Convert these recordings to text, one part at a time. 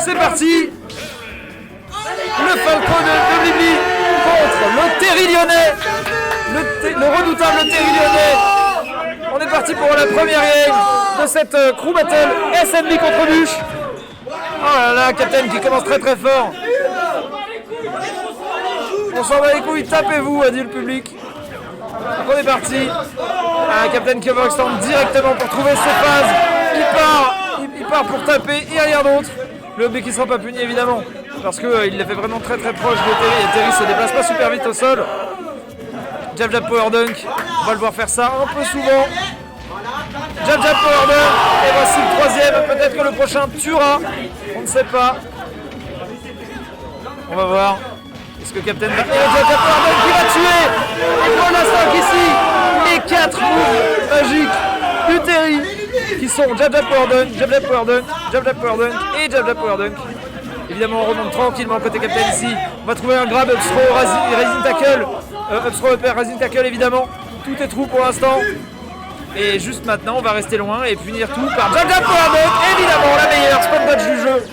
C'est parti. Le Falco de Blibli contre le Terry lyonnais. Le redoutable Terry lyonnais. On est parti pour la première game de cette crew battle SNB contre Bush. Oh là là, Captain qui commence très très fort. On s'en va les couilles, tapez-vous, a dit le public. Donc on est parti. Un Captain qui overextend directement pour trouver ses phases. Il part pour taper et rien d'autre. Le B qui ne sera pas puni évidemment. Parce qu'il l'a fait vraiment très très proche de Terry. Et Terry se déplace pas super vite au sol. Jab jab power dunk. On va le voir faire ça un peu souvent. Jab jab power dunk. Et voici le troisième. Peut-être que le prochain tuera. On ne sait pas. On va voir. Est-ce que Captain va... Et jab jab power dunk qui va tuer. Et pour l'instant ici. Les 4 moves magiques du Terry. Qui sont jab jab power dunk, jab jab power dunk, jab jab power dunk et jab jab power dunk. Évidemment on remonte tranquillement côté Captain ici. On va trouver un grab, up throw, rising tackle. Up throw, upper, rising tackle évidemment. Tout est trou pour l'instant. Et juste maintenant on va rester loin et punir tout par jab jab power dunk. Évidemment la meilleure spot dodge du jeu.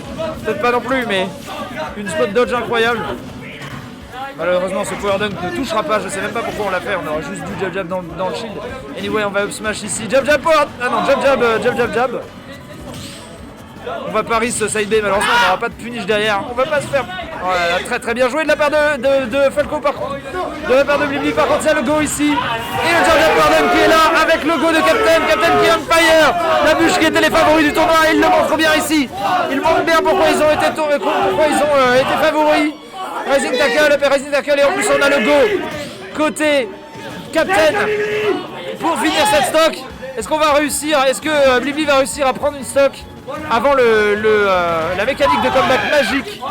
Peut-être pas non plus mais une spot dodge incroyable. Malheureusement ce power dunk ne touchera pas, je sais même pas pourquoi on l'a fait, on aurait juste du jab jab dans le shield. Anyway on va up smash ici, jab jab power, ah non jab jab jab. On va Paris ce side B, malheureusement on n'aura pas de punish derrière, on va pas se faire. Voilà, très très bien joué de la part de Falco par contre, de la part de Blibli par contre il y a le go ici. Et le jab jab power dunk qui est là avec le go de Captain qui est on fire. La bûche qui était les favoris du tournoi, il le montre bien ici. Il montre bien pourquoi ils ont été favoris. Rising tackle et en plus on a le go côté Captain pour finir cette stock. Est-ce qu'on va réussir? Est-ce que Blibli va réussir à prendre une stock avant la mécanique de comeback magique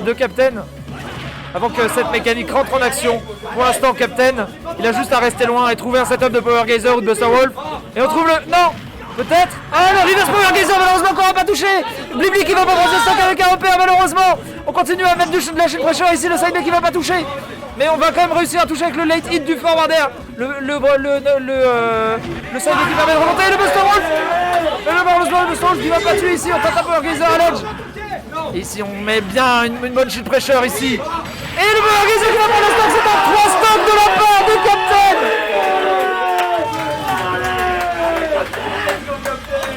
de Captain? Avant que cette mécanique rentre en action. Pour l'instant Captain il a juste à rester loin et trouver un setup de Power Gazer ou de Buster Wolf. Et on trouve le... Non! Peut-être. Ah le reverse power gazer malheureusement qu'on va pas toucher. Blibli qui va pas prendre ce stock avec un repère malheureusement. On continue à mettre de la shield pressure ici, le side B qui va pas toucher. Mais on va quand même réussir à toucher avec le late hit du forwarder. Le side B qui permet de remonter, le Buster Wolf. Et malheureusement le Buster Wolf qui va pas tuer ici, on tente un power gazer à l'edge. Ici on met bien une bonne shield pressure ici. Et le power gazer qui va prendre le stock, c'est un 3 stock de la part de Captain.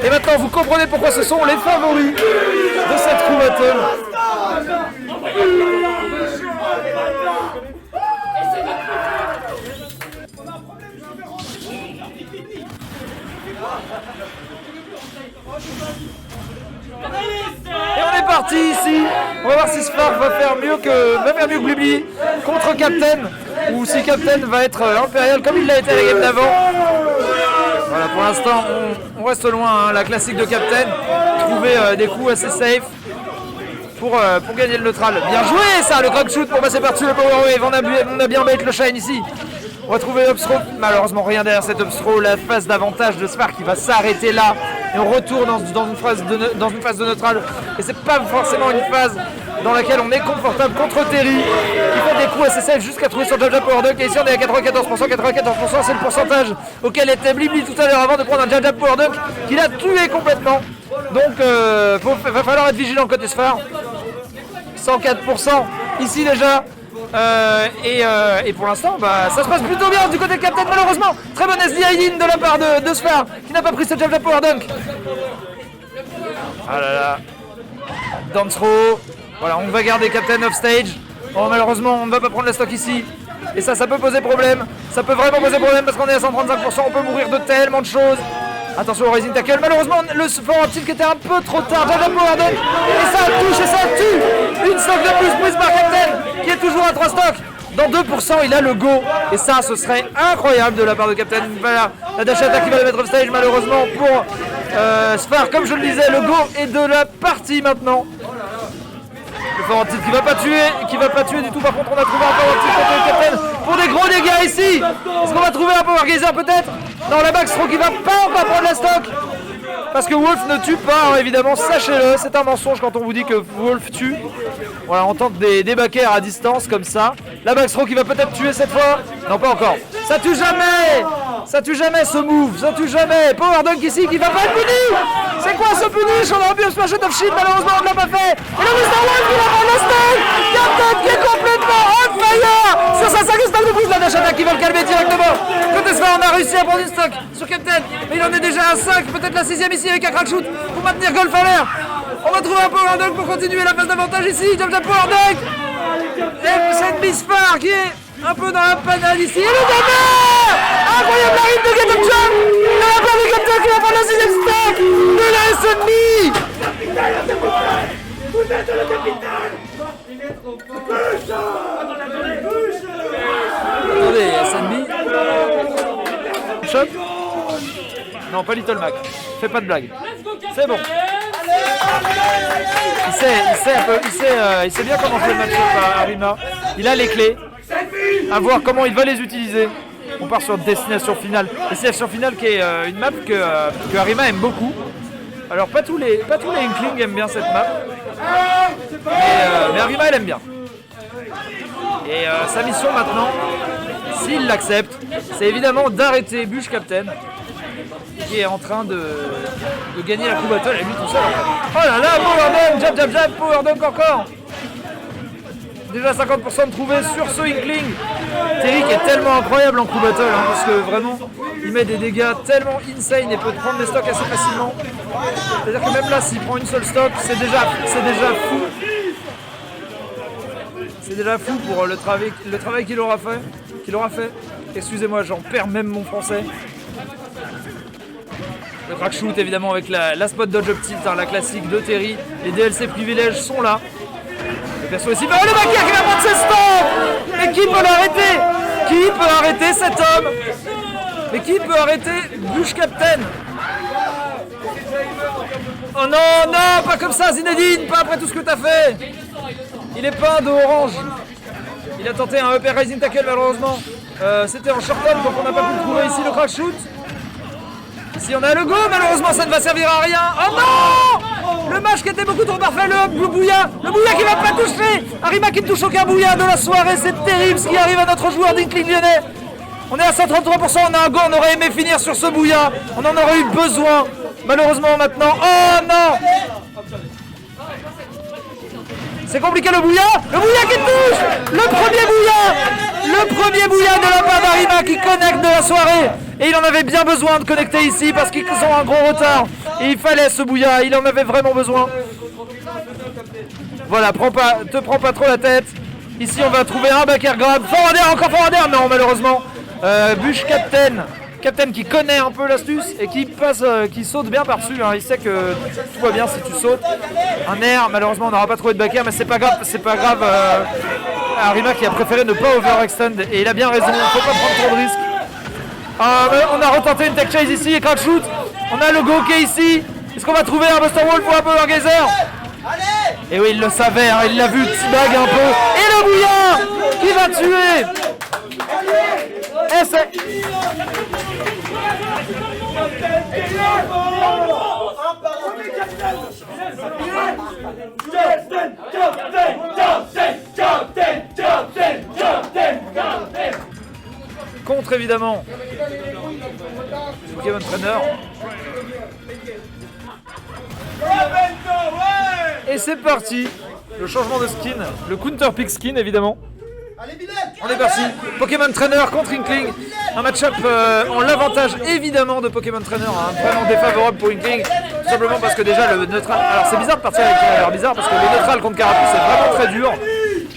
Et maintenant vous comprenez pourquoi ce sont les favoris de cette crew battle. Et on est parti ici. On va voir si Spark va faire mieux que Blibli contre Captain. Ou si Captain va être impérial comme il l'a été à la game d'avant. Voilà, pour l'instant, on reste loin, hein, la classique de Captain, trouver des coups assez safe pour gagner le neutral. Bien joué ça, le grab shoot pour passer par-dessus le power wave, on a bien bait le shine ici. On va trouver upthrow, malheureusement rien derrière cet upthrow, la phase d'avantage de Spark qui va s'arrêter là. Et on retourne dans une phase de neutral. Et c'est pas forcément une phase dans laquelle on est confortable contre Terry, qui fait des coups assez safe jusqu'à trouver son jab jab power dunk. Et ici on est à 94%, 94% c'est le pourcentage auquel était Blibli tout à l'heure avant de prendre un jab jab power dunk qu'il a tué complètement. Donc va falloir être vigilant côté Sphare. 104% ici déjà. Et pour l'instant, ça se passe plutôt bien du côté de Captain, malheureusement. Très bonne SD hiding de la part de Sphare, qui n'a pas pris ce jab jab power dunk. Ah là là. Dance throw. Voilà, on va garder Captain off stage. Bon, malheureusement, on ne va pas prendre la stock ici. Et ça peut poser problème. Ça peut vraiment poser problème parce qu'on est à 135%. On peut mourir de tellement de choses. Attention au rising tackle. Malheureusement, le forward tilt qui était un peu trop tard. Jab jab power dunk. Et ça touche et ça tue. Une stock de plus prise par Captain, qui est toujours à 3 stocks. Dans 2%, il a le go. Et ça, ce serait incroyable de la part de Captain. Voilà, la dash attack qui va le mettre off stage, malheureusement, pour Sphare. Comme je le disais, le go est de la partie maintenant. Le forward tilt qui va pas tuer du tout. Par contre, on a trouvé un forward tilt contre le Captain pour des gros dégâts ici. Est-ce qu'on va trouver un power gazer peut-être? Non, la backstroke qui va pas prendre la stock. Parce que Wolf ne tue pas, hein, évidemment, sachez-le, c'est un mensonge quand on vous dit que Wolf tue. Voilà, on tente des back air à distance comme ça. La backstroke qui va peut-être tuer cette fois. Non, pas encore. Ça tue jamais. Ça tue jamais ce move, ça tue jamais. Power Dunk ici qui va pas être puni. C'est quoi ce punish? On aurait pu se smash of shield, malheureusement on ne l'a pas fait. Et le Mr. Wolf qui va prendre le stun. Captain qui est complètement on fire sur sa 5 stack de boost. La dash attack qui va le calmer directement. Côté Sven, on a réussi à prendre une stock sur Captain. Mais il en est déjà à 5, peut-être la 6ème ici avec un crack shoot pour maintenir Golf à l'air. On va trouver un Power Dunk pour continuer la phase d'avantage ici. Jab Jab Power Dunk. Et cette Misfar qui est un peu dans la panade ici. Et le dagger! Incroyable la rythme de Get Up Jump! Il a pas de Captain qui va prendre la 6ème stack de la SNB! Vous êtes le capitaine! Il est trop fort! Attendez, SNB. Shot? Non, pas Little Mac. Fais pas de blague. C'est bon. Il sait bien comment jouer le match-up Arima. Il a les clés. À voir comment il va les utiliser. On part sur Destination Finale. Destination Finale qui est une map que Arima aime beaucoup. Alors pas tous les Inklings aiment bien cette map. Mais Arima elle aime bien. Et sa mission maintenant, s'il l'accepte, c'est évidemment d'arrêter Bush Captain, qui est en train de gagner la Crew Battle et lui tout seul. Oh là là, Power Dunk, jab jab jab, Power Dunk encore. Déjà 50% de trouvé sur ce Inkling. Terry qui est tellement incroyable en Crew Battle, hein, parce que vraiment il met des dégâts tellement insane et peut prendre des stocks assez facilement. C'est-à-dire que même là s'il prend une seule stock, c'est déjà fou. C'est déjà fou pour le travail qu'il aura fait. Excusez-moi, j'en perds même mon français. Le crack shoot évidemment avec la spot dodge up tilt, hein, la classique de Terry. Les DLC privilèges sont là. Le perso ici, bah, le Bakir qui va prendre ses stops. Mais qui peut l'arrêter? Qui peut arrêter cet homme? Mais qui peut arrêter Bush Captain? Oh non, non, pas comme ça Zinedine, pas après tout ce que t'as fait. Il est peint de orange. Il a tenté un upper rising tackle malheureusement. C'était en short term donc on n'a pas pu le trouver ici le crack shoot. Ici on a le go, malheureusement ça ne va servir à rien. Oh non! Le match qui était beaucoup trop parfait, le Bouya qui va pas toucher. Arima qui ne touche aucun Bouya de la soirée, c'est terrible ce qui arrive à notre joueur d'Inkling lyonnais. On est à 133%, on a un go, on aurait aimé finir sur ce Bouya. On en aurait eu besoin. Malheureusement maintenant, oh non! C'est compliqué le Bouya qui touche. Le premier Bouya de la part d'Arima qui connecte de la soirée. Et il en avait bien besoin de connecter ici parce qu'ils ont un gros retard. Et il fallait ce Bouya, il en avait vraiment besoin. Voilà, te prends pas trop la tête. Ici on va trouver un backer grab. Forward air, encore forward air. Non malheureusement. Bush Captain qui connaît un peu l'astuce et qui saute bien par-dessus. Hein. Il sait que tout va bien si tu sautes. Un air, malheureusement on n'aura pas trouvé de backer, mais c'est pas grave. Arima qui a préféré ne pas overextend et il a bien raison, il ne faut pas prendre trop de risques. On a retenté une tech chase ici et crack shoot. On a le go qui est ici. Est-ce qu'on va trouver un Buster Wolf ou un Power Gazer? Et oui, il le savait, hein, il l'a vu, T-bag un peu. Et le Bouillard qui va tuer. Et c'est... Contre évidemment Pokémon Trainer. Et c'est parti. Le changement de skin, le counter pick skin évidemment. On est parti. Pokémon Trainer contre Inkling. Un match-up en l'avantage évidemment de Pokémon Trainer, hein, vraiment défavorable pour Inkling. Tout simplement parce que déjà le neutral. Alors c'est bizarre de partir avec l'air bizarre parce que le neutral contre Carapuce c'est vraiment très dur.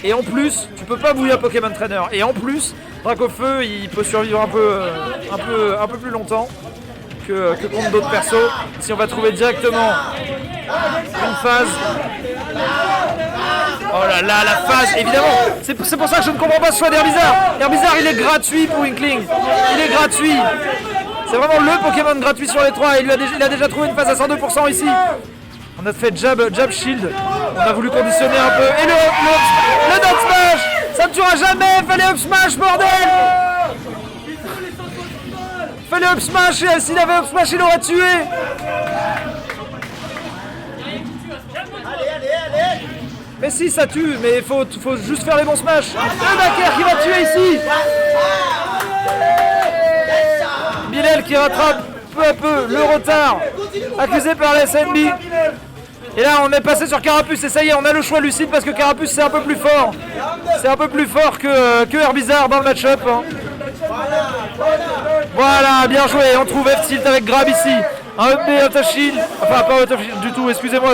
Et en plus, tu peux pas bouiller un Pokémon Trainer. Et en plus, Dracofeu il peut survivre un peu plus longtemps que contre d'autres persos. Si on va trouver directement une phase. Oh là là, la phase, évidemment. C'est pour ça que je ne comprends pas ce choix d'Herbizarre. Herbizarre, il est gratuit pour Inkling. Il est gratuit. C'est vraiment le Pokémon gratuit sur les trois. Il a déjà trouvé une phase à 102% ici. On a fait jab shield. On a voulu conditionner un peu. Et le down smash. Ça ne tuera jamais. Fallait up smash, bordel. Fallait up smash. Et s'il avait up smash, il aurait tué. Mais si, ça tue, mais il faut juste faire les bons smash. Le backer qui va tuer ici. Bilal qui rattrape peu à peu le retard accusé par la SNB. Et là on est passé sur Carapuce et ça y est, on a le choix lucide parce que Carapuce c'est un peu plus fort. C'est un peu plus fort que Herbizarre dans le match-up. Hein. Voilà, bien joué, on trouve F-Tilt avec Grab ici. Un up B out of shield, enfin pas out of shield du tout, excusez-moi,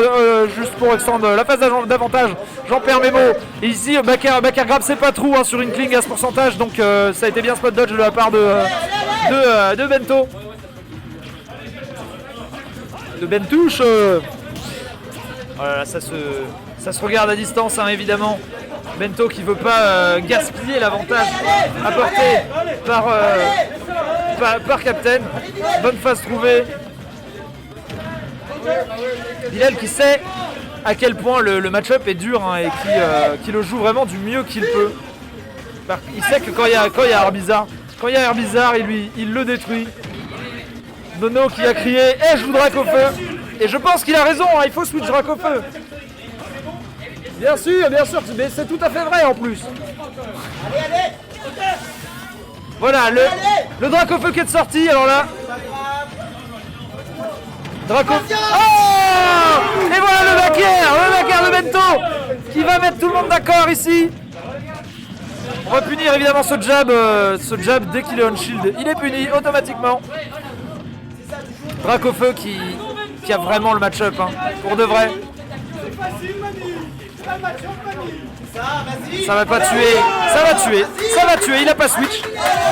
juste pour extendre la phase d'avantage, j'en perds mes mots. Et ici, Bakar Grab c'est pas trou hein, sur une cling à ce pourcentage, donc ça a été bien spot dodge de la part de Bento. De Bentouche. Oh là là, ça se regarde à distance hein, évidemment. Bento qui veut pas gaspiller l'avantage apporté par Captain. Bonne phase trouvée. Bilal qui sait à quel point le match-up est dur hein, et qui le joue vraiment du mieux qu'il peut. Il sait que quand il y a Herbizarre, il le détruit. Nono qui a crié « je vous drac au feu !» Et je pense qu'il a raison, hein, il faut switch drac au feu. Bien sûr, mais c'est tout à fait vrai en plus. Voilà, le drac au feu qui est sorti, alors là... Draco. Oh! Et voilà le backer de Bento qui va mettre tout le monde d'accord ici. On va punir évidemment ce jab dès qu'il est on shield. Il est puni automatiquement. Dracofeu qui a vraiment le match-up hein, pour de vrai. Ça va pas tuer, ça va tuer, il a pas switch.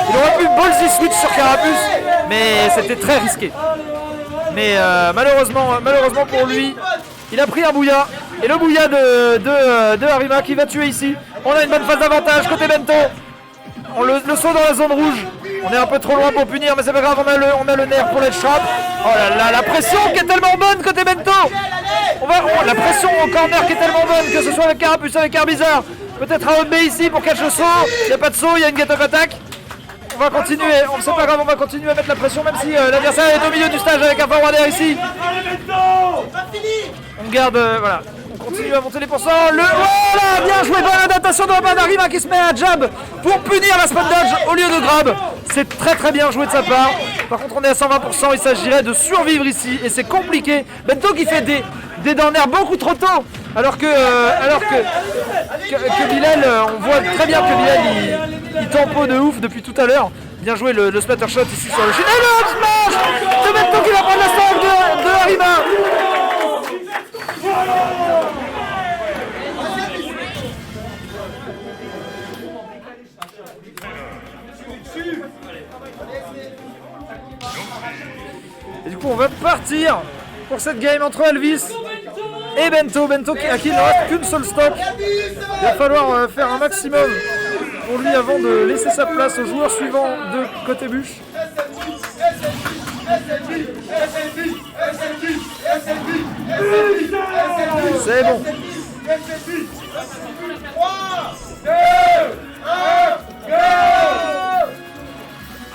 Il aurait pu ballsy switch sur Carapuce, mais c'était très risqué. Mais malheureusement pour lui, il a pris un bouilla. Et le bouilla de Harima qui va tuer ici. On a une bonne phase d'avantage côté Bento. On le saut dans la zone rouge. On est un peu trop loin pour punir, mais c'est pas grave, on a le nerf pour les trap. Oh là là, la pression qui est tellement bonne côté Bento. La pression au corner qui est tellement bonne, que ce soit avec Carapuce, avec Herbizarre. Peut-être un B ici pour catch le saut. Il n'y a pas de saut, il y a une get up attack. On va continuer, c'est pas grave, on va continuer à mettre la pression même si l'adversaire est au milieu du stage avec un forward air ici. On garde, voilà, on continue à monter les pourcents. Voilà, bien joué, bonne adaptation de la part d'Arima qui se met à jab pour punir la spot dodge au lieu de grab. C'est très très bien joué de sa part. Par contre on est à 120%, il s'agirait de survivre ici et c'est compliqué. Bento qui fait des down air beaucoup trop tôt. Alors que Bilal, on voit très bien que Bilal il tempo de ouf depuis tout à l'heure. Bien joué le splatter shot ici sur le chute. Et le smash de Bento qui va prendre la stack de Harima. Et du coup on va partir pour cette game entre Elvis et Bento à qui il ne reste qu'une seule stock. Il va falloir faire un maximum pour lui avant de laisser sa place au joueur suivant de côté bûche. C'est bon.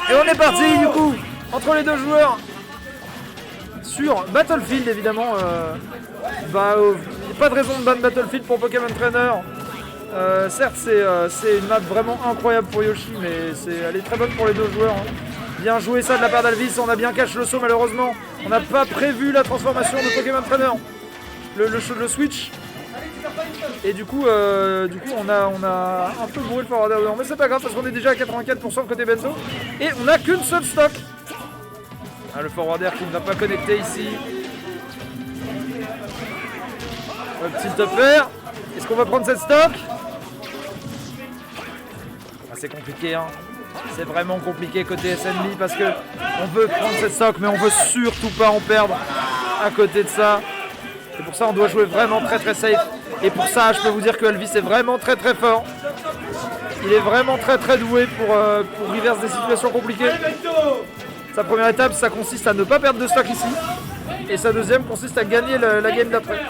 Et on est parti du coup entre les deux joueurs sur Battlefield évidemment. Il n'y a pas de raison de ban Battlefield pour Pokémon Trainer. Certes c'est une map vraiment incroyable pour Yoshi, mais elle est très bonne pour les deux joueurs. Hein. Bien joué ça de la part d'Alvis, on a bien caché le saut malheureusement. On n'a pas prévu la transformation de Pokémon Trainer. Le switch. Et du coup on a un peu bourré le forward air dedans. Mais c'est pas grave parce qu'on est déjà à 84% côté Bento. Et on n'a qu'une seule stock. Ah, le forward air qui ne va pas connecter ici. Un petit top air. Est-ce qu'on va prendre cette stock? C'est compliqué hein. C'est vraiment compliqué côté SNB parce que on veut prendre cette stock mais on veut surtout pas en perdre à côté de ça. Et pour ça on doit jouer vraiment très très safe. Et pour ça je peux vous dire que Elvis est vraiment très très fort. Il est vraiment très très doué pour reverse des situations compliquées. Sa première étape ça consiste à ne pas perdre de stock ici. Et sa deuxième consiste à gagner la game d'après.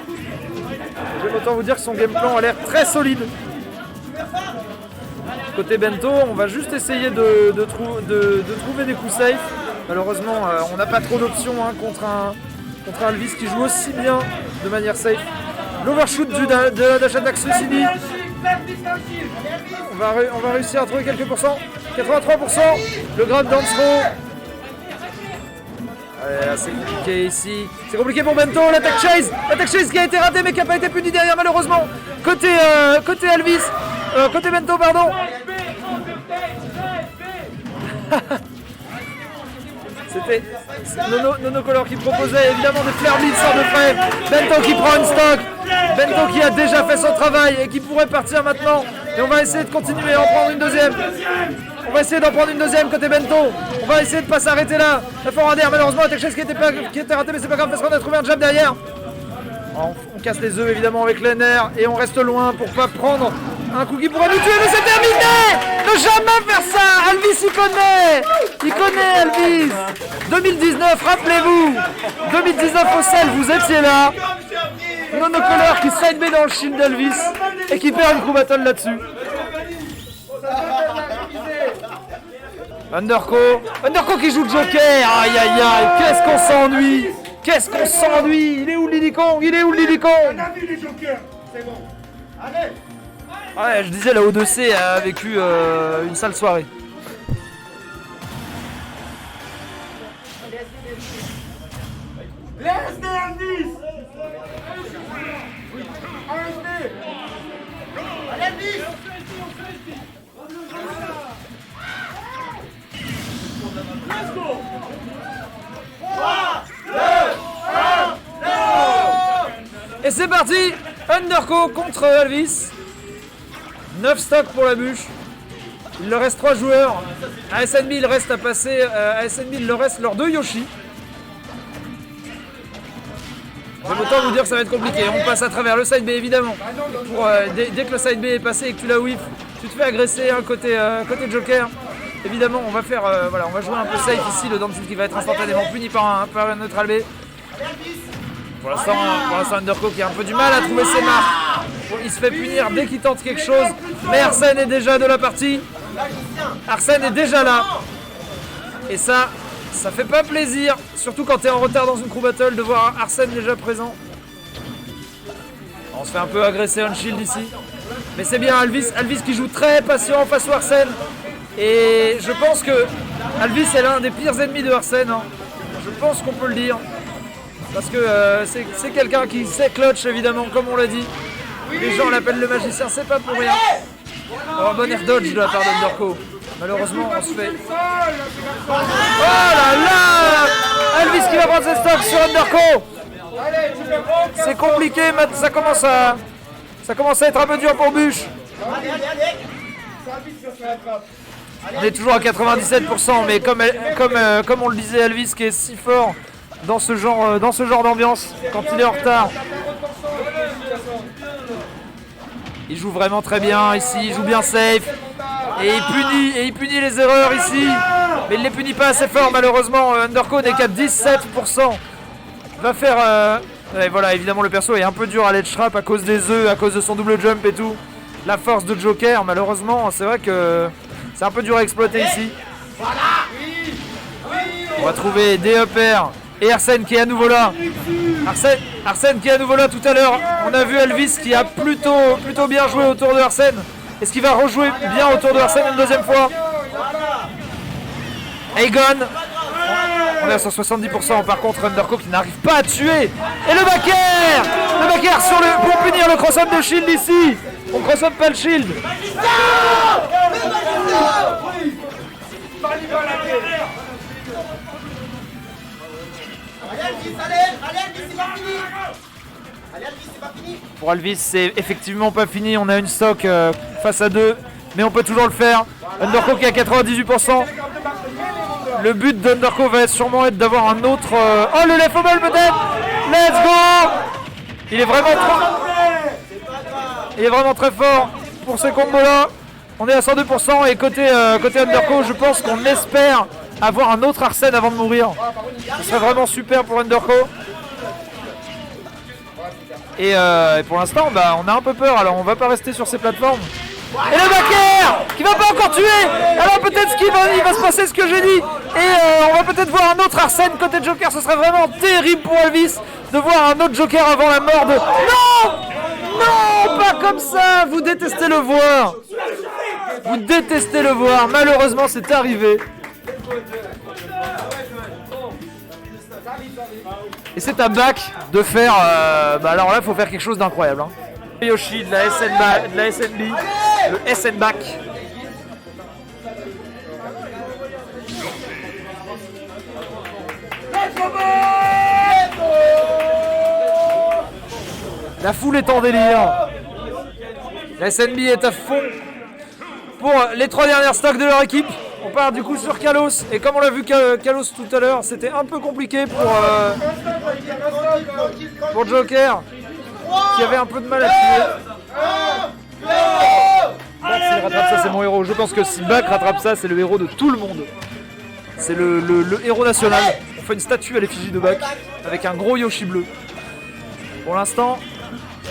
J'aime autant vous dire que son game plan a l'air très solide. Côté Bento, on va juste essayer de trouver des coups safe. Malheureusement, on n'a pas trop d'options hein, contre un Elvis qui joue aussi bien de manière safe. L'overshoot de la dash attack Suicidi. On va réussir à trouver quelques pourcents. 83%. Le grab dance throw. C'est compliqué ici. C'est compliqué pour Bento. L'attaque chase qui a été ratée mais qui n'a pas été puni derrière malheureusement. Côté Elvis. Côté Bento, pardon. C'était Nono Color qui proposait évidemment des flair blitz sans de frais. Bento qui prend une stock. Bento qui a déjà fait son travail et qui pourrait partir maintenant. Et on va essayer de continuer à en prendre une deuxième. On va essayer d'en prendre une deuxième côté Bento. On va essayer de pas s'arrêter là. La forwarder, malheureusement, la quelque chose qui était raté, mais c'est pas grave parce qu'on a trouvé un jab derrière. On casse les œufs évidemment avec les nerfs et on reste loin pour pas prendre un coup qui pourrait nous tuer, mais c'est terminé. Ne jamais faire ça. Elvis il connaît Elvis. 2019, rappelez-vous. 2019 au sel, vous étiez là. Nono Color qui side B dans le shield d'Elvis et qui perd une crew battle là-dessus. Underco qui joue le Joker. Aïe aïe aïe, qu'est-ce qu'on s'ennuie. Il est où le Lily Kong? On a vu les jokers. C'est bon. Allez. Ouais, je disais la O2C a vécu une sale soirée. Laisse des Elvis. Elvis. Let's go. 3, 2, 1, Et c'est parti. Underco contre Elvis. 9 stocks pour la bûche. Il leur reste 3 joueurs. À SNB, il reste à passer. À SNB, il leur reste leurs 2 Yoshi. J'aime autant vous dire que ça va être compliqué. On passe à travers le side B évidemment. Dès que le side B est passé et que tu la whiff, tu te fais agresser côté Joker. Évidemment, on va faire, on va jouer un peu safe ici. Le Dancing qui va être instantanément puni par un neutral B. Pour l'instant, Underco qui a un peu du mal à trouver ses marques. Il se fait punir dès qu'il tente quelque chose. Mais Arsène est déjà de la partie. Arsène est déjà là. Et ça fait pas plaisir. Surtout quand t'es en retard dans une crew battle de voir Arsène déjà présent. On se fait un peu agresser on shield ici. Mais c'est bien Elvis qui joue très patient face au Arsène. Et je pense que Elvis est l'un des pires ennemis de Arsène. Hein. Je pense qu'on peut le dire. Parce que c'est quelqu'un qui sait clutch évidemment, comme on l'a dit. Les gens l'appellent le magicien, c'est pas pour rien. Oh, bon air dodge de la part d'Underco. Malheureusement, on se fait... Oh là là! Elvis qui va prendre ses stocks sur Underco. C'est compliqué, ça commence à être un peu dur pour Bûche. On est toujours à 97%, mais comme on le disait, Elvis qui est si fort dans ce genre d'ambiance quand il est en retard. Il joue vraiment très bien ici, il joue bien safe et il punit les erreurs ici, mais il ne les punit pas assez fort malheureusement. Underco n'est qu'à 17%. Va faire et voilà, évidemment le perso est un peu dur à ledge trap à cause des œufs, à cause de son double jump et tout. La force de Joker, malheureusement, c'est vrai que c'est un peu dur à exploiter ici. On va trouver des uppers et Arsène qui est à nouveau là. Arsène qui est à nouveau là tout à l'heure. On a vu Elvis qui a plutôt bien joué autour de Arsène. Est-ce qu'il va rejouer bien autour de Arsène une deuxième fois? Aegon. On est à 170%. Par contre, Underco qui n'arrive pas à tuer. Et le back air! Le back air pour punir le cross-up de shield ici. On cross-up pas le shield. Pour Elvis, c'est effectivement pas fini. On a une stock face à 2, mais on peut toujours le faire. Underco qui est à 98%. Le but d'Underco va sûrement être d'avoir un autre. Oh, le left fumble peut-être. Let's go. Il est vraiment très fort pour ces combos là. On est à 102% et côté Underco, je pense qu'on espère avoir un autre Arsène avant de mourir. Ce serait vraiment super pour Underco. Et pour l'instant, on a un peu peur, alors on va pas rester sur ces plateformes. Et le back air qui va pas encore tuer. Alors peut-être qu'il va se passer ce que j'ai dit. Et on va peut-être voir un autre Arsène côté Joker. Ce serait vraiment terrible pour Elvis de voir un autre Joker avant la mort de... Non! Non, pas comme ça. Vous détestez le voir. Vous détestez le voir. Malheureusement, c'est arrivé. Et c'est à Bak de faire... bah alors là, il faut faire quelque chose d'incroyable. Hein. Yoshi de la SNB, le SN Bak. La foule est en délire. La SNB est à fond pour les 3 dernières stocks de leur équipe. On part du coup sur Kalos. Et comme on l'a vu Kalos tout à l'heure, c'était un peu compliqué pour Joker, qui avait un peu de mal à tuer. Bak, s'il rattrape ça, c'est mon héros. Je pense que si Bak rattrape ça, c'est le héros de tout le monde. C'est le héros national. On fait une statue à l'effigie de Bak avec un gros Yoshi bleu. Pour l'instant,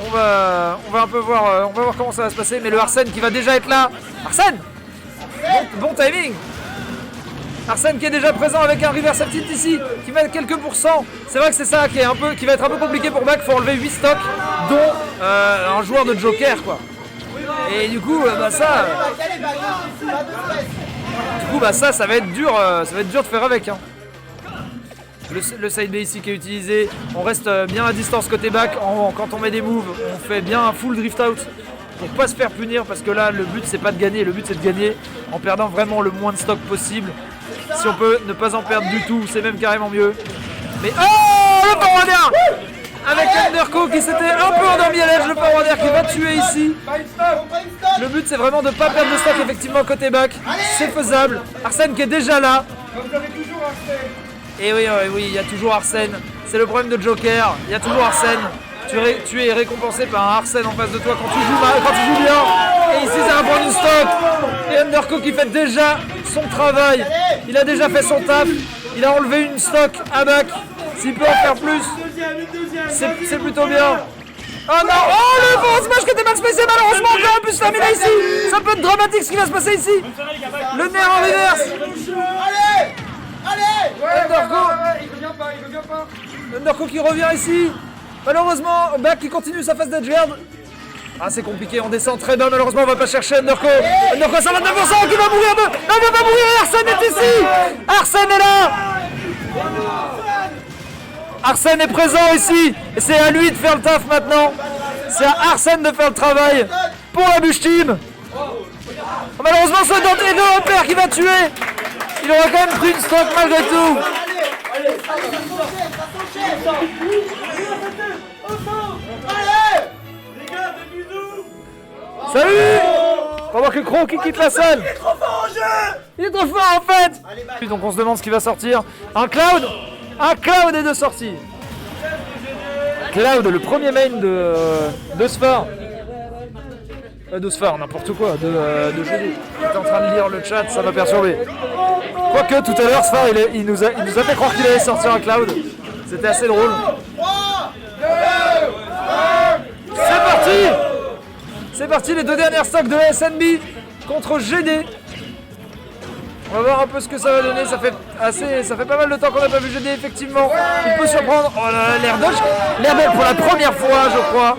on va un peu voir, on va voir comment ça va se passer. Mais le Arsène qui va déjà être là. Arsène, bon timing. Arsène qui est déjà présent avec un reversal tilt ici, qui va être quelques pourcents. C'est vrai que c'est ça qui va être un peu compliqué pour Bak. Il faut enlever 8 stocks, dont un joueur de Joker, quoi. Et du coup, ça va être dur, de faire avec. Hein. Le side B ici qui est utilisé, on reste bien à distance côté Bak. Quand on met des moves, on fait bien un full drift out pour pas se faire punir, parce que là, le but c'est pas de gagner, le but c'est de gagner en perdant vraiment le moins de stock possible. Si on peut ne pas en perdre du tout, c'est même carrément mieux. Mais oh, le Power Warrior avec Underco qui s'était un peu endormi à l'edge, le Power Warrior qui va tuer ici. Le but c'est vraiment de ne pas perdre de stock effectivement côté Bak. C'est faisable. Arsène qui est déjà là. Et oui, il y a toujours Arsène. C'est le problème de Joker. Il y a toujours Arsène. Tu es récompensé par un Arsène en face de toi quand tu joues bien. Et ici ça va prendre une stock. Et Underco qui fait déjà son travail. Il a déjà fait son taf. Il a enlevé une stock à Bak. S'il peut en faire plus, c'est plutôt bien. Oh non! Oh, le faux smash qui était mal spacé, malheureusement, on aurait pu se terminer ici. Ça peut être dramatique ce qui va se passer ici. Le nerf en reverse. Allez! Underco. Il revient pas. Underco qui revient ici. Malheureusement, Bak qui continue sa phase d'edgeguard. Ah, c'est compliqué, on descend très bas, malheureusement on va pas chercher Underco. Underco 129% qui va mourir de... Non, il va pas mourir, Arsène est ici. Arsène est là. Arsène est présent ici. Et c'est à lui de faire le taf maintenant. C'est à Arsène de faire le travail pour la bûche team. Oh, malheureusement c'est Dante Père qui va tuer. Il aura quand même pris une stock malgré tout. Salut! On va voir que Crow qui quitte la salle. Il est trop fort en jeu! Il est trop fort en fait! Donc on se demande ce qui va sortir. Un Cloud! Un Cloud est de sortie. Cloud, le premier main de Sphar. De Sphar, n'importe quoi, de GD. J'étais en train de lire le chat, ça m'a perturbé. Quoique tout à l'heure, Sphar il nous a fait croire qu'il allait sortir un Cloud. C'était assez drôle. C'est parti! C'est parti, les 2 dernières stocks de la SNB contre GD. On va voir un peu ce que ça va donner. Ça fait pas mal de temps qu'on n'a pas vu GD, effectivement. Il peut surprendre. Oh là là, l'air dodge. L'air dodge pour la première fois, je crois.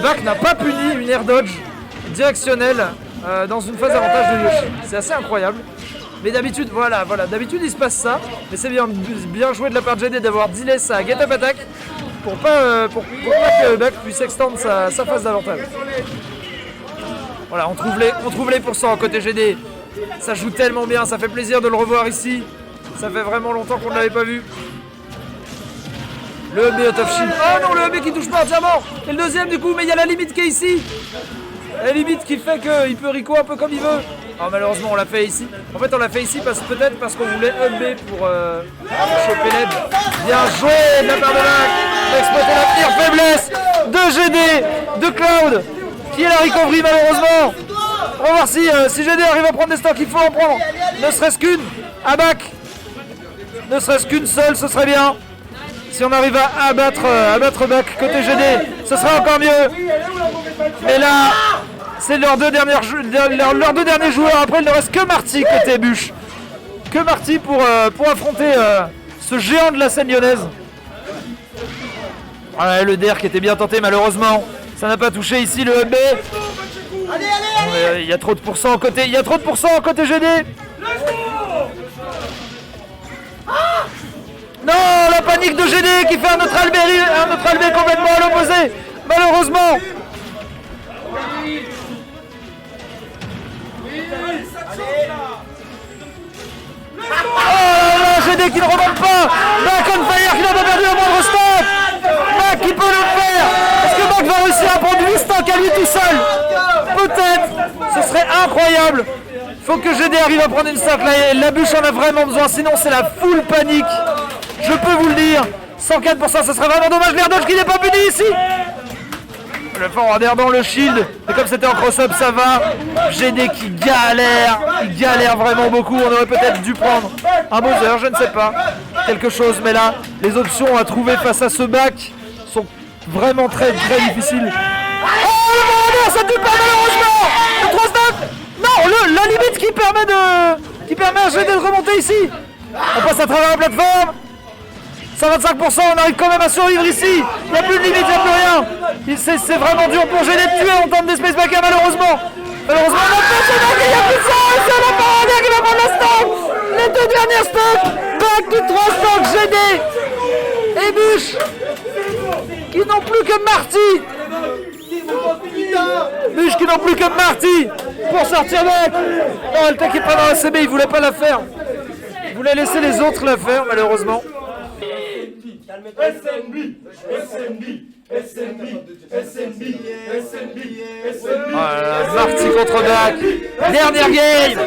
Bak n'a pas puni une air dodge directionnelle dans une phase d'avantage de Yoshi. C'est assez incroyable. Mais d'habitude, voilà, d'habitude il se passe ça. Mais c'est bien joué de la part de GD d'avoir delay sa get up attack. Pour pas que Bak puisse extendre sa phase d'avantage. Voilà, on trouve les pourcents côté GD. Ça joue tellement bien, ça fait plaisir de le revoir ici. Ça fait vraiment longtemps qu'on ne l'avait pas vu. Le EB out of shield. Oh non, le EB qui touche pas entièrement. Et le deuxième du coup, mais il y a la limite qui est ici. La limite qui fait qu'il peut Rico un peu comme il veut. Oh, malheureusement on l'a fait ici. En fait on l'a fait ici peut-être parce qu'on voulait EB pour choper l'aide. Bien joué de la part de Bak. Exploiter la pire faiblesse de GD, de Cloud, qui est la recovery malheureusement. On va voir si GD arrive à prendre des stocks, il faut en prendre. Ne serait-ce qu'une à Bak. Ne serait-ce qu'une seule, ce serait bien. Si on arrive à abattre Bak côté GD, ce sera encore mieux. Mais là, c'est leurs deux derniers joueurs. Après, il ne reste que Marty côté bûche. Que Marty pour affronter ce géant de la scène lyonnaise. Ouais, le DER qui était bien tenté, malheureusement. Ça n'a pas touché ici le EB. Il y a trop de pourcents côté. Il y a trop de pourcents côté GD. Non, la panique. panique de GD qui fait un autre albé complètement à l'opposé. Malheureusement. Oh là là, GD qui ne remonte pas. Mac on fire qui n'a pas perdu le moindre stock. Mac qui peut le faire. Est-ce que Mac va réussir à prendre 8 stocks à lui tout seul? Peut-être. Ce serait incroyable. Faut que GD arrive à prendre une stock. La bûche en a vraiment besoin. Sinon c'est la full panique. Je peux vous le dire. 104%, ça serait vraiment dommage. L'Air qui n'est pas puni ici. Le forwarder dans le shield. Et comme c'était en cross-up, ça va. GD qui galère. Il galère vraiment beaucoup. On aurait peut-être dû prendre un Bowser, je ne sais pas. Quelque chose. Mais là, les options à trouver face à ce bac sont vraiment très difficiles. Oh, le forwarder, ça tue pas malheureusement. Le 3 stop. Non, la limite qui permet à GD de remonter ici. On passe à travers la plateforme. 125%, on arrive quand même à survivre ici. Il n'y a plus de limite, il n'y a plus rien. C'est vraiment dur pour GD de tuer en temps de Space Backer malheureusement. Malheureusement, on a fait il n'y a plus de sang. C'est le forwarder qui va prendre la stock. Les deux dernières stocks. Back de 3 stocks, GD. Et Bûche. Qui n'ont plus que Marty. Bûche qui n'ont plus que Marty. Pour sortir Back. Non, elle t'inquiète pas dans la CB, il voulait pas la faire. Il voulait laisser les autres la faire malheureusement. Marty contre Bac. Dernière game.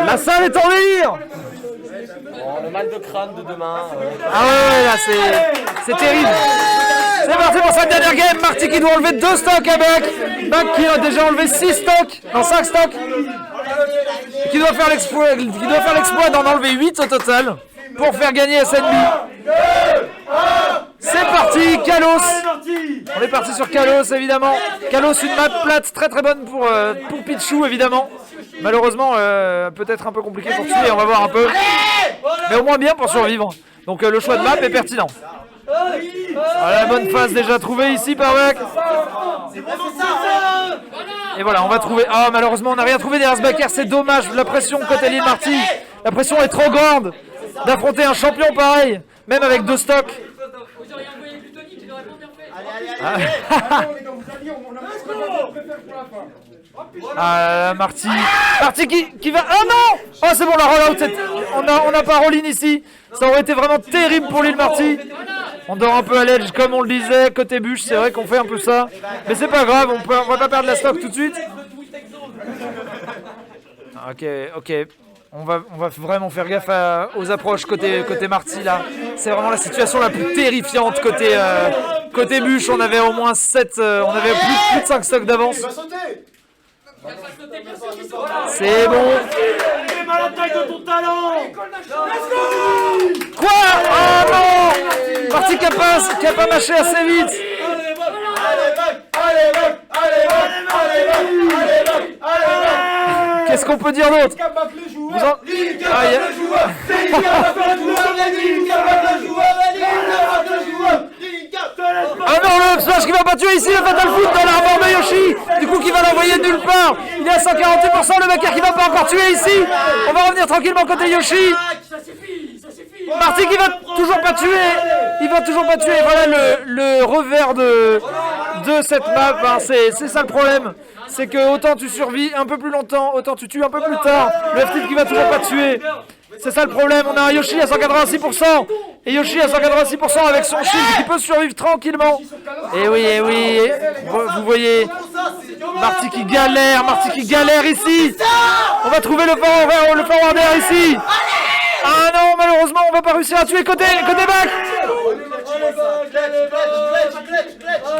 La salle est en délire. Le mal de crâne de demain. Ah ouais, là c'est terrible. C'est parti pour sa dernière game. Marty qui doit enlever 2 stocks à Bac. Bac qui a déjà enlevé 6 stocks. Non, 5 stocks. Qui doit faire l'exploit d'en enlever 8 au total pour faire gagner SNB. C'est parti, Kalos. On est parti sur Kalos évidemment. Kalos, une map plate très très bonne pour Pichou évidemment. Malheureusement peut-être un peu compliqué pour tuer, on va voir un peu. Mais au moins bien pour survivre. Donc le choix de map est pertinent. La bonne phase déjà trouvée ici par Bac. Et voilà, on va trouver. Ah, malheureusement, on n'a rien trouvé derrière ce backer. C'est dommage. La pression côté Lil Marty. La pression est trop grande d'affronter un champion pareil, même avec 2 stocks. Marty. Marty qui va. Oh non! Oh, c'est bon, la rollout. On n'a pas roll-in ici. Ça aurait été vraiment terrible pour Lil Marty. On dort un peu à l'edge comme on le disait. Côté bûche, c'est vrai qu'on fait un peu ça. Mais c'est pas grave, on va pas perdre la stock tout de suite. Ok. On va vraiment faire gaffe aux approches côté Marty là. C'est vraiment la situation la plus terrifiante côté bûche. On avait au moins 7, on avait plus de 5 stocks d'avance. C'est bon. Quoi? Oh non! Marty qui a pas mâché assez vite. Qu'est-ce qu'on peut dire d'autre? Ah non, le up smash qui va pas tuer ici, le Fatal Foot dans l'armor de Yoshi. Du coup qui va l'envoyer nulle part. Il est à 148%, le backer qui va pas encore tuer ici. On va revenir tranquillement côté Yoshi. Marty qui va toujours pas tuer. Il va toujours pas tuer. Voilà le revers de cette map, hein. C'est ça le problème. C'est que autant tu survis un peu plus longtemps, autant tu tues un peu plus tard. Le F-Tip qui va toujours pas tuer. C'est ça le problème. On a un Yoshi à 186%. Et Yoshi à 186% avec son shield qui peut survivre tranquillement. Et oui. Vous voyez Marty qui galère ici. On va trouver le forwarder ici. Ah non, malheureusement, on va pas réussir à tuer côté back.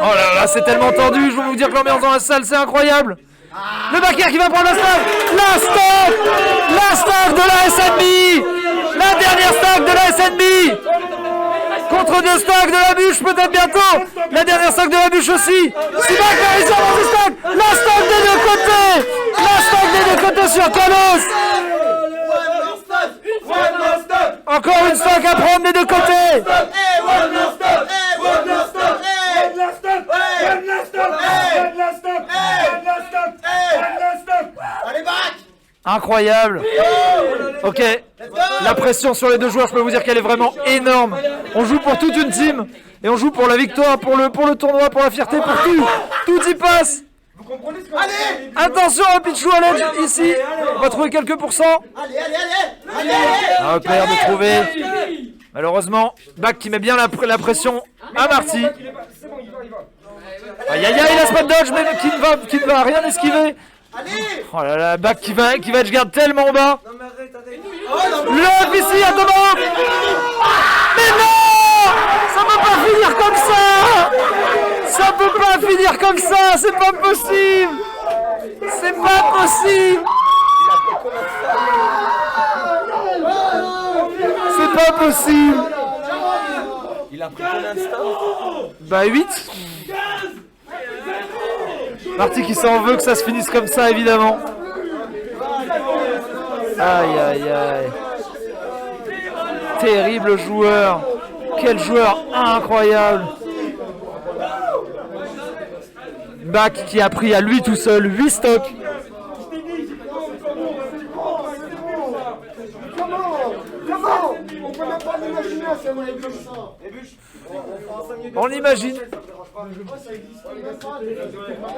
Oh là là, c'est tellement tendu. Je veux vous dire que l'ambiance dans la salle, c'est incroyable. Le backer qui va prendre la stock. La stock de la SNB. La dernière stock de la SNB. Contre 2 stocks de la bûche, peut-être bientôt. La dernière stock de la bûche aussi. Si Bac va réussir dans ce stock. La stock des deux côtés. La stock des deux côtés sur Kalos. Encore une stock à prendre des deux côtés. Incroyable. Ok, la pression sur les deux joueurs, je peux vous dire qu'elle est vraiment énorme. On joue pour toute une team et on joue pour la victoire, pour le tournoi, pour la fierté, pour tout. Tout y passe. Vous comprenez ce que allez. Attention à Pichou à l'edge ici. On va trouver quelques pourcents. Un repère de trouver. Malheureusement, Bac qui met bien la pression à Marty. C'est bon, il va. Aïe aïe aïe, la spot dodge mais qui ne va rien esquiver. Oh là là, Bac qui va edge guard tellement bas. Le ici à Thomas. Mais non, ça peut pas finir comme ça. Ça peut pas finir comme ça, c'est pas possible. C'est pas possible. C'est pas possible. Il a pris combien de stars? Bah 8. Marty qui s'en veut que ça se finisse comme ça évidemment. Aïe aïe aïe. Terrible joueur. Quel joueur incroyable. Bac qui a pris à lui tout seul 8 stocks. On imagine.